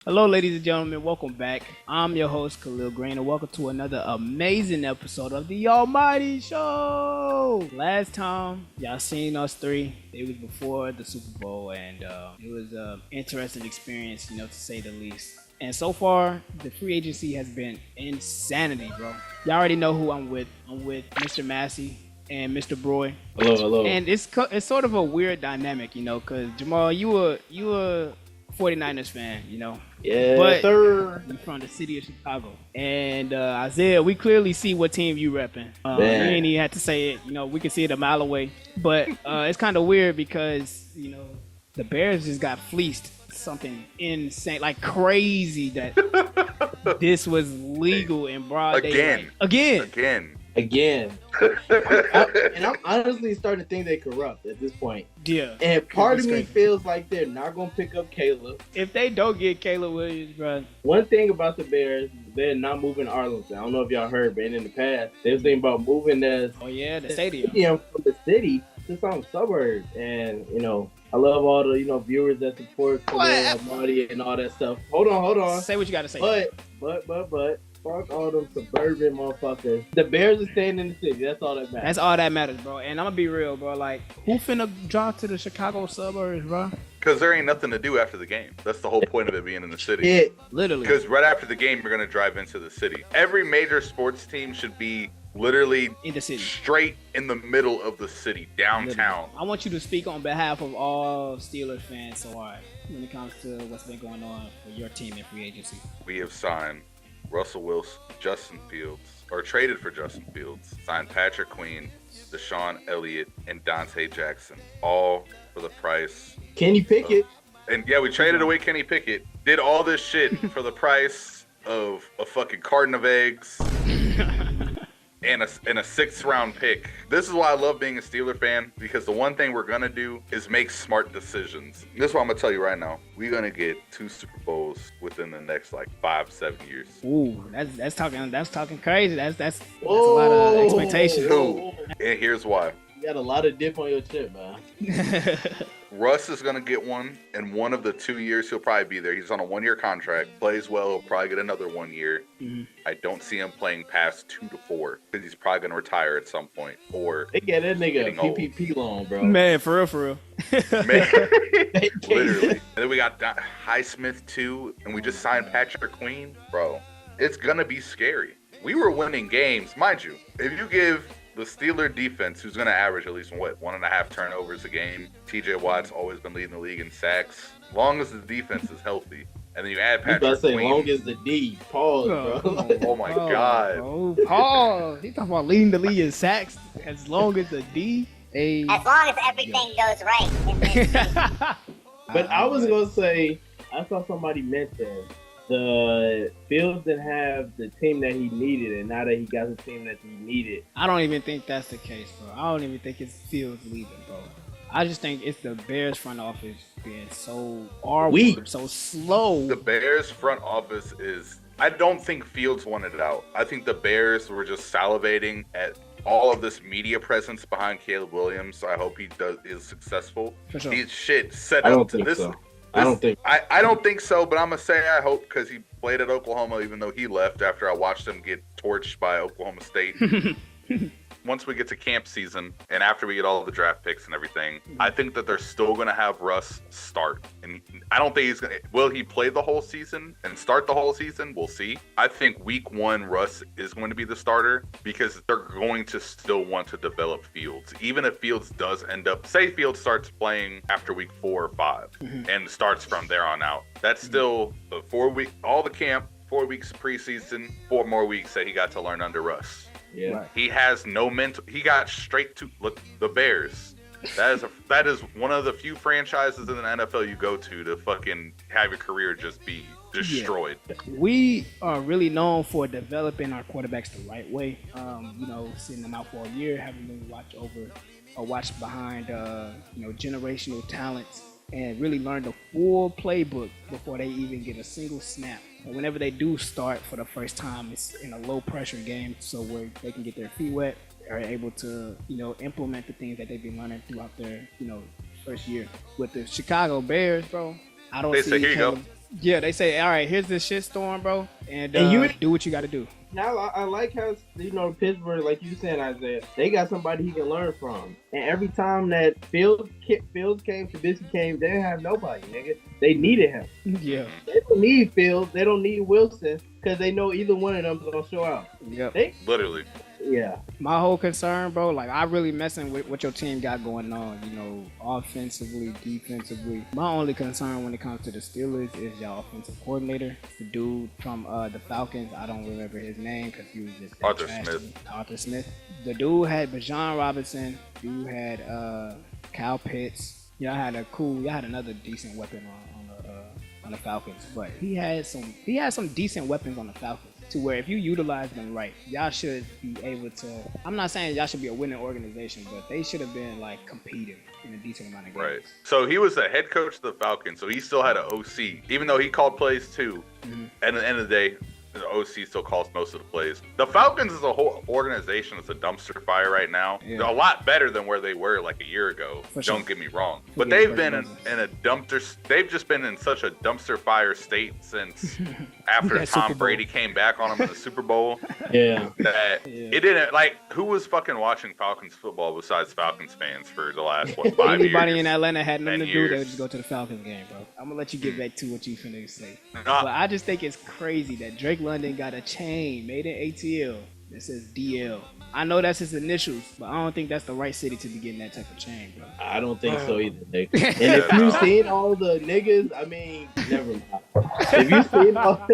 Hello, ladies and gentlemen. Welcome back. I'm your host, Khalil Green, and welcome to another amazing episode of the Almighty Show. Last time y'all seen us three, it was before the Super Bowl, and it was an interesting experience, to say the least. And so far, the free agency has been insanity, bro. Y'all already know who I'm with. I'm with Mr. Massey and Mr. Broy. Hello. And it's sort of a weird dynamic, because Jamal, you a 49ers fan, Yeah, but sir. you from the city of Chicago. And Isaiah, we clearly see what team you repping. You ain't even have to say it. We can see it a mile away. But it's kind of weird because, the Bears just got fleeced. Something insane, like crazy that this was legal in broad daylight. Again. And I'm honestly starting to think they're corrupt at this point. Yeah. And part of me feels like they're not going to pick up Caleb. If they don't get Caleb Williams, bro. One thing about the Bears, they're not moving Arlington. I don't know if y'all heard, but in the past, they was thinking about moving the stadium from the city to some suburbs. And, I love all the, viewers that support Marty and all that stuff. Hold on. Say what you got to say. But. Fuck all them suburban motherfuckers. The Bears are staying in the city. That's all that matters. That's all that matters, bro. And I'm going to be real, bro. Like, who finna drive to the Chicago suburbs, bro? Because there ain't nothing to do after the game. That's the whole point of it being in the city. Yeah, literally. Because right after the game, you're going to drive into the city. Every major sports team should be literally in the city, straight in the middle of the city, downtown. Literally. I want you to speak on behalf of all Steelers fans so far when it comes to what's been going on for your team in free agency. We have signed Russell Wilson, Justin Fields, or traded for Justin Fields, signed Patrick Queen, Deshaun Elliott, and Dante Jackson, all for the price. Kenny Pickett. And yeah, we traded away Kenny Pickett, did all this shit for the price of a fucking carton of eggs and a sixth round pick. This is why I love being a Steeler fan, because the one thing we're gonna do is make smart decisions. This is what I'm gonna tell you right now. We're gonna get 2 Super Bowls within the next 5-7 years. Ooh, that's talking crazy. That's a lot of expectations. And here's why. You got a lot of dip on your chip, man. Russ is going to get one in one of the 2 years he'll probably be there. He's on a 1-year contract. Plays well. He'll probably get another 1 year. Mm-hmm. I don't see him playing past 2 to 4 because he's probably going to retire at some point. Or they get that nigga a PPP loan, bro. Man, for real. Man, literally. And then we got Highsmith too, and we just signed Patrick Queen. Bro, it's going to be scary. We were winning games. Mind you, if you give the Steeler defense, who's going to average at least 1.5 turnovers a game. TJ Watt's always been leading the league in sacks. Long as the defense is healthy, and then you add Patrick Queen. Long as the D. Pause, bro. Oh my God. Bro. Pause. He talking about leading the league in sacks as long as the D. As long as everything goes right. But I was gonna say, I saw somebody mention the Fields didn't have the team that he needed, and now that he got the team that he needed. I don't even think that's the case, bro. I don't even think it's Fields leaving, bro. I just think it's the Bears front office being so weak, so slow. The Bears front office is... I don't think Fields wanted it out. I think the Bears were just salivating at all of this media presence behind Caleb Williams. I hope he is successful. For sure. He's set up to this. So. I don't think so, but I'm gonna say I hope, because he played at Oklahoma, even though he left after I watched him get torched by Oklahoma State. Once we get to camp season and after we get all of the draft picks and everything, I think that they're still going to have Russ start. And I don't think he's going to... Will he play the whole season and start the whole season? We'll see. I think week 1, Russ is going to be the starter because they're going to still want to develop Fields. Even if Fields does end up... Say Fields starts playing after week 4 or 5 and starts from there on out. That's still a 4 week... All the camp, 4 weeks of preseason, 4 more weeks that he got to learn under Russ. Yeah, right. He has no mental. He got straight to the Bears. That is one of the few franchises in the NFL you go to fucking have your career just be destroyed. Yeah. We are really known for developing our quarterbacks the right way. Sitting them out for a year, having them watch behind generational talents, and really learn the full playbook before they even get a single snap. And whenever they do start for the first time, it's in a low pressure game, so where they can get their feet wet, are able to, implement the things that they've been learning throughout their, first year. With the Chicago Bears, bro, I don't see Yeah, they say, all right, here's this shit storm, bro, and you do what you got to do. Now I like how Pittsburgh, like you said, Isaiah, they got somebody he can learn from. And every time that Fields came, Trubisky came, they didn't have nobody, nigga. They needed him. Yeah, They don't need Fields. They don't need Wilson because they know either one of them is gonna show out. yep. Literally. Yeah. My whole concern, bro, like I really messing with what your team got going on, you know, offensively, defensively. My only concern when it comes to the Steelers is y'all offensive coordinator, the dude from the Falcons. I don't remember his name because he was just Arthur trash Smith. to me. Arthur Smith. The dude had Bijan Robinson. You had Kyle Pitts. Y'all had another decent weapon on the Falcons, but he had some decent weapons on the Falcons. To where if you utilize them right, y'all should be able to. I'm not saying y'all should be a winning organization, but they should have been like competing in a decent amount of games. Right. So he was the head coach of the Falcons, so he still had an OC, even though he called plays too. Mm-hmm. And at the end of the day, the OC still calls most of the plays. The Falcons as a whole organization is a dumpster fire right now. Yeah. They're a lot better than where they were like a year ago. For sure. Don't get me wrong. For But sure. they've been in a dumpster. They've just been in such a dumpster fire state since after That Super Tom Bowl. Brady came back on them in the Super Bowl. Yeah. That Yeah. it didn't like. Who was fucking watching Falcons football besides Falcons fans for the last 5 years? Anybody in Atlanta had nothing 10 to do, they would years. just go to the Falcons game, bro. I'm gonna let you get back to what you finna say. Nah. But I just think it's crazy that Drake London got a chain made in ATL that says DL. I know that's his initials, but I don't think that's the right city to be getting that type of chain, bro. I don't think so either, Nick. And if you've seen all the niggas, I mean, never mind. If you've seen all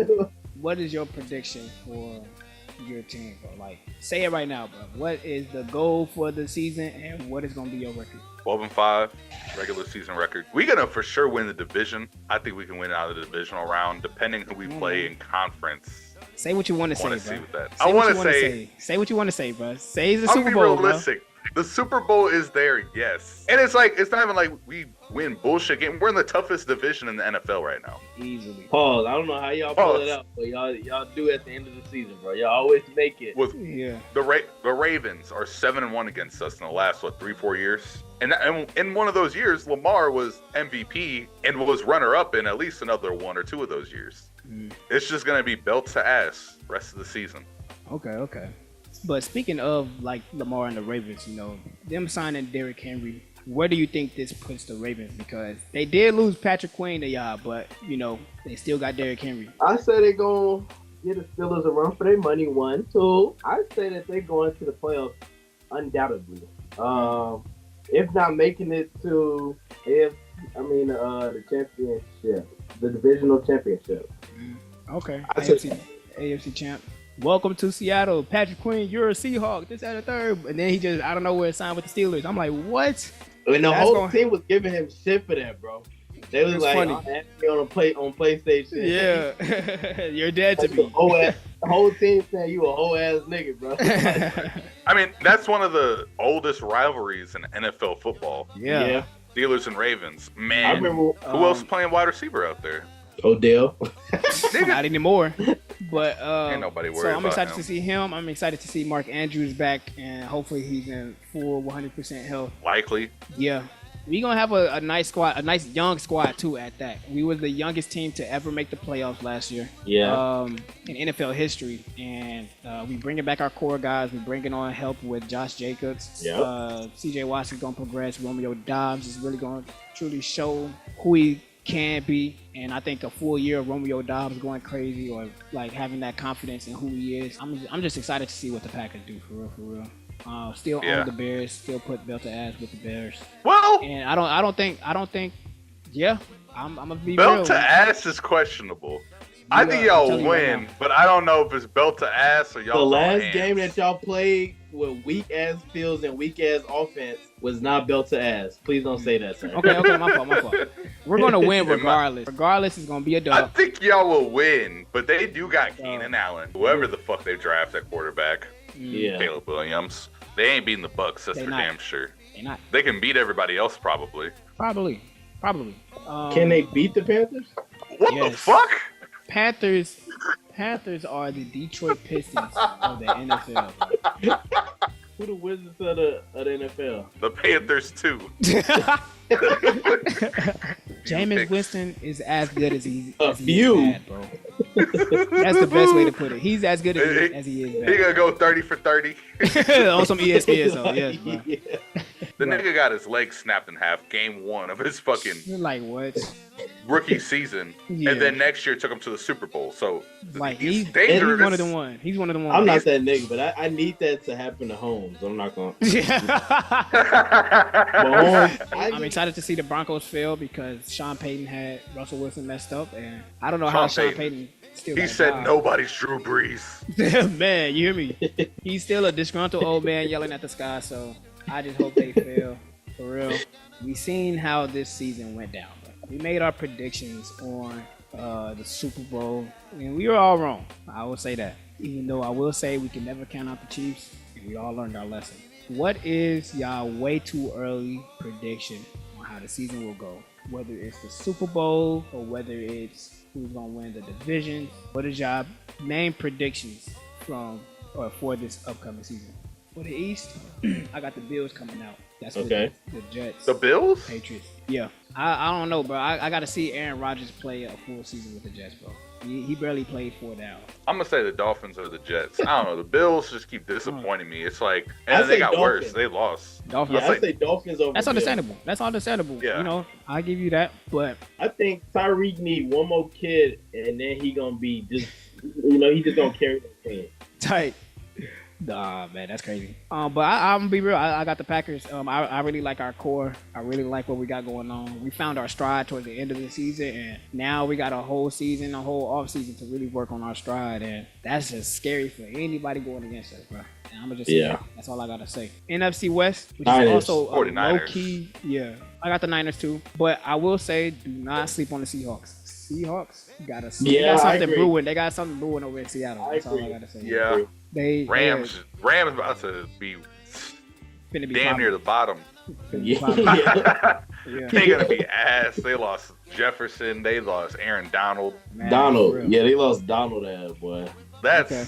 What is your prediction for your team, bro? Like, say it right now, bro. What is the goal for the season, and what is gonna be your record? 12-5 regular season record. We're gonna for sure win the division. I think we can win out of the divisional round, depending who we play in conference. Say what you want to I say, want to bro. see with that. Say I what want you to wanna say. Say what you want to say, bro. Say it's the I'll Super be Bowl, realistic. The Super Bowl is there, yes. And it's like it's not even like we win bullshit game. We're in the toughest division in the NFL right now. bro. Easily. Pause. I don't know how y'all pull Pause. it out, but y'all do at the end of the season, bro. Y'all always make it. With Yeah. the Ravens are 7-1 against us in the last 3-4 years. And in one of those years, Lamar was MVP and was runner-up in at least another one or two of those years. Mm. It's just gonna be belt to ass rest of the season. Okay. But speaking of like Lamar and the Ravens, you know, them signing Derrick Henry, where do you think this puts the Ravens? Because they did lose Patrick Queen to y'all, but you know, they still got Derrick Henry. I say they're gonna get the Steelers a run for their money. 1, 2. I say that they're going to the playoffs undoubtedly. If not making it to the championship, the divisional championship. Okay. I said- AFC champ. Welcome to Seattle. Patrick Queen, you're a Seahawk. This, that, and third. And then he just, I don't know where signed with the Steelers. I'm like, what? And the That's whole gonna- team was giving him shit for that, bro. They was It's like, funny. "Oh, ask me on PlayStation." Yeah. You're dead to Like the me. whole team saying you a whole ass nigga, bro. I mean, that's one of the oldest rivalries in NFL football. yeah. Steelers and Ravens. I Man, remember who else is playing wide receiver out there? Odell. Not anymore. But Ain't nobody so worried I'm about excited him. to see him. I'm excited to see Mark Andrews back, and hopefully he's in full 100% health. Likely. Yeah. We're going to have a nice squad, a nice young squad, too, at that. We were the youngest team to ever make the playoffs last year. Yeah. In NFL history. And we bringing back our core guys. We're bringing on help with Josh Jacobs. Yep. CJ Watson's going to progress. Romeo Dobbs is really going to truly show who he can be. And I think a full year of Romeo Dobbs going crazy or like having that confidence in who he is. I'm just excited to see what the Packers do, for real. Still Yeah. own the Bears. Still put belt to ass with the Bears. Well, And I don't think. Yeah, I'm gonna be belt real. to ass is questionable. I think I'm y'all telling you right win, now. but I don't know if it's belt to ass or y'all. The last hands. game that y'all played with weak ass fields and weak ass offense was not built to ass. Please don't say that, sir. Okay, my fault. We're gonna win regardless. Regardless, it's gonna be a I dub. think y'all will win, but they do got Keenan Allen, whoever the fuck they draft at quarterback, Yeah. Caleb Williams. They ain't beating the Bucks, that's They for not. damn sure. They not. They can beat everybody else probably. Probably. Can they beat the Panthers? What the Yes. fuck? Panthers are the Detroit Pistons of the NFL. Bro. Who the Wizards of the NFL? The Panthers too. Jameis picks. Winston is as good as he A is few. bad, bro. That's the best way to put it. He's as good as he is He bad. gonna go 30 for 30. On some ESPN, so yes, bro. Yeah. The Right. nigga got his leg snapped in half game 1 of his fucking You're like, what? rookie season, Yeah. and then next year took him to the Super Bowl. So Like he's he's dangerous. one of the one. He's one of the ones. I'm not that nigga, but I need that to happen to Holmes. I'm not gonna. Yeah. Mahomes, I'm excited to see the Broncos fail because Sean Payton had Russell Wilson messed up, and I don't know how Sean Payton still. He got a said job. nobody's Drew Brees. Man, you hear me? He's still a disgruntled old man yelling at the sky. So I just hope they fail for real. We seen how this season went down. We made our predictions on the Super Bowl, and we were all wrong. I will say that. Even though I will say we can never count out the Chiefs, and we all learned our lesson. What is y'all way too early prediction on how the season will go? Whether it's the Super Bowl or whether it's who's gonna win the division. What is y'all main predictions from or for this upcoming season? For the East, I got the Bills coming out. That's Okay. the Jets. The Bills? Patriots. Yeah. I don't know, bro. I got to see Aaron Rodgers play a full season with the Jets, bro. He barely played 4 downs. I'm gonna say the Dolphins or the Jets. I don't know. The Bills just keep disappointing me. It's like, I and then they say got Dolphins. worse. They lost. Dolphins. Yeah, I say Dolphins over. That's Bills. understandable. That's understandable. Yeah. You know, I give you that. But I think Tyreek need one more kid, and then he gonna be just, he just gonna carry the team. tight. Nah, man, that's crazy. But I'm gonna be real. I got the Packers. I really like our core. I really like what we got going on. We found our stride towards the end of the season, and now we got a whole season, a whole off season to really work on our stride, and that's just scary for anybody going against us, bro. And I'm gonna just say that. That's all I gotta say. NFC West, which Niners. is also a 49ers. low key. Yeah, I got the Niners too, but I will say, do not sleep on the Seahawks. Seahawks got a they Yeah, got I something agree. brewing. They got something brewing over in Seattle. That's all I agree. gotta say. Yeah. Rams Rams about to be finna be damn near the bottom. Yeah. Yeah. They gonna be ass. They lost Jefferson. They lost Aaron Donald. Man, for Donald. real. Yeah, they lost Donald that boy. That's Okay.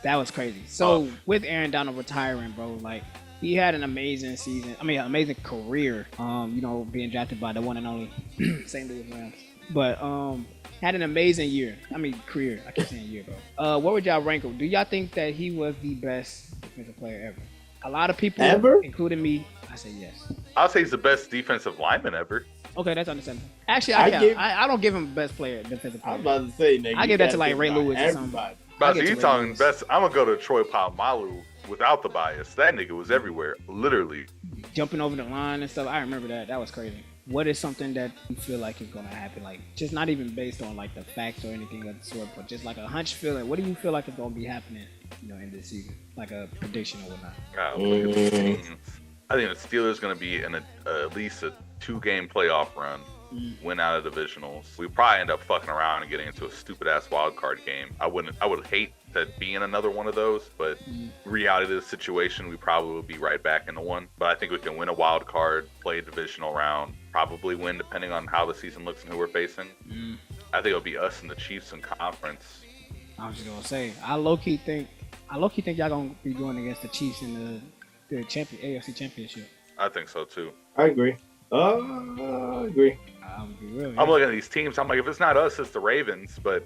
That was crazy. So with Aaron Donald retiring, bro, like he had an amazing season. I mean, an amazing career. Being drafted by the one and only St. Louis Rams. But had an amazing year. I mean, career. I keep saying year, bro. What would y'all rank him? Do y'all think that he was the best defensive player ever? A lot of people, Ever? including me, I say yes. I'll say he's the best defensive lineman ever. Okay, that's understandable. Actually, I don't give him best player, defensive I was player. about to say, nigga. I give that to like Ray Lewis or something. Everybody. But get you to talking Ravens. best? I'm gonna go to Troy Polamalu without the bias. That nigga was everywhere, literally. Jumping over the line and stuff. I remember that. That was crazy. What is something that you feel like is gonna happen? Like just not even based on like the facts or anything of the sort, but just like a hunch feeling. What do you feel like is gonna be happening, in this season? Like a prediction or whatnot. God, look at the teams. I think the Steelers gonna be in at least a 2-game playoff run. Win out of divisionals. We probably end up fucking around and getting into a stupid ass wild card game. I would hate to be in another one of those, but reality of the situation, we probably will be right back into one. But I think we can win a wild card, play a divisional round, probably win depending on how the season looks and who we're facing. I think it'll be us and the Chiefs in conference. I was just gonna say, I low key think y'all gonna be going against the Chiefs in the AFC Championship. I think so too. I agree. I agree. I'm gonna be real. I'm looking at these teams. I'm like, if it's not us, it's the Ravens. But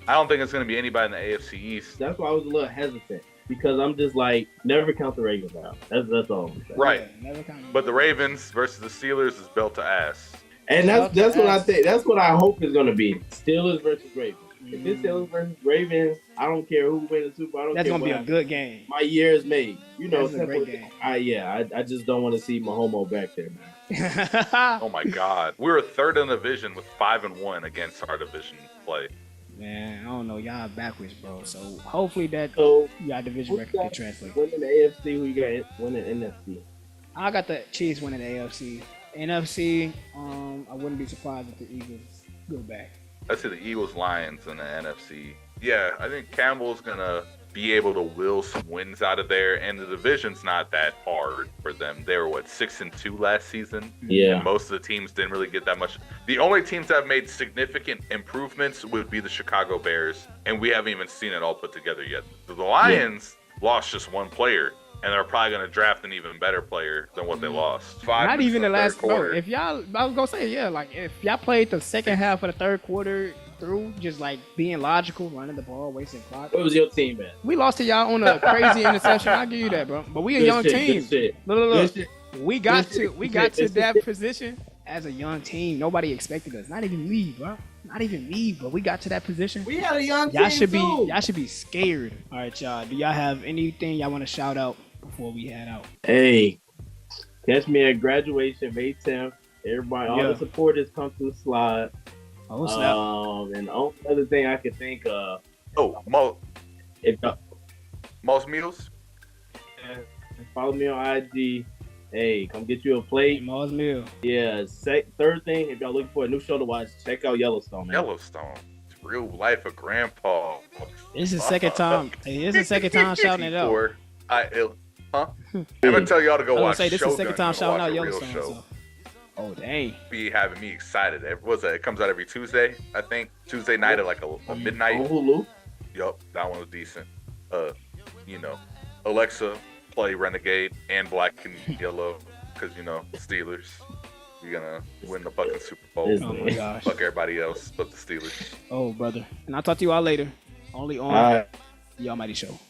I don't think it's going to be anybody in the AFC East. That's why I was a little hesitant because I'm just like, never count the Ravens out. That's all I'm saying. Right. Yeah, never count But the Ravens versus the Steelers is belt to ass. And that's what I think. That's what I hope is going to be. Steelers versus Ravens. If it's Steelers versus Ravens, I don't care who wins the Super Bowl. I don't That's care gonna be what a happens. good game. My year is made. That's a great game. I just don't want to see Mahomo back there, man. Oh my God. We were third in the division with 5-1 against our division play. Man, I don't know. Y'all backwards, bro. So hopefully that So y'all division record can translate. winning the AFC, who you got winning NFC? I got the Chiefs winning the AFC. NFC, I wouldn't be surprised if the Eagles go back. I see the Eagles, Lions, and the NFC. Yeah, I think Campbell's going to be able to will some wins out of there, and the division's not that hard for them. They were, 6-2 last season? Yeah. And most of the teams didn't really get that much. The only teams that have made significant improvements would be the Chicago Bears, and we haven't even seen it all put together yet. The Lions lost just one player, and they're probably going to draft an even better player than what they lost. Not even the last quarter. Bro, if y'all, I was gonna say, yeah, like if y'all played the second half of the third quarter through, just like being logical, running the ball, wasting clock. What was your team at? We lost to y'all on a crazy interception. I'll give you that, bro. But we a young team. Good shit. Look. Good We got shit. to that position as a young team. Nobody expected us. Not even me, bro. Not even me, but we got to that position. We had a young team Y'all should be scared. All right, y'all. Do y'all have anything y'all want to shout out before we head out? Hey, catch me at graduation May 10th. Everybody, all the supporters come through the slide. Oh snap! And the only other thing I can think of. If most meals. Follow me on IG. Hey, come get you a plate. Mall's meal. Yeah. Third thing, if y'all looking for a new show to watch, check out Yellowstone, man. Yellowstone. Real life of Grandpa. This is the second time. Hey, this is the second time shouting it out. I'm gonna tell y'all to go watch. This is the second time shouting out Yellowstone. Yellowstone. So. Oh dang! Be having me excited. It comes out every Tuesday, I think. Tuesday night at like a midnight. On Hulu. Yup, that one was decent. Alexa, play Renegade and Black and Yellow, because Steelers. You're gonna win the fucking Super Bowl. Oh my gosh! Fuck everybody else but the Steelers. Oh brother, and I'll talk to you all later. Only on the Almighty Show.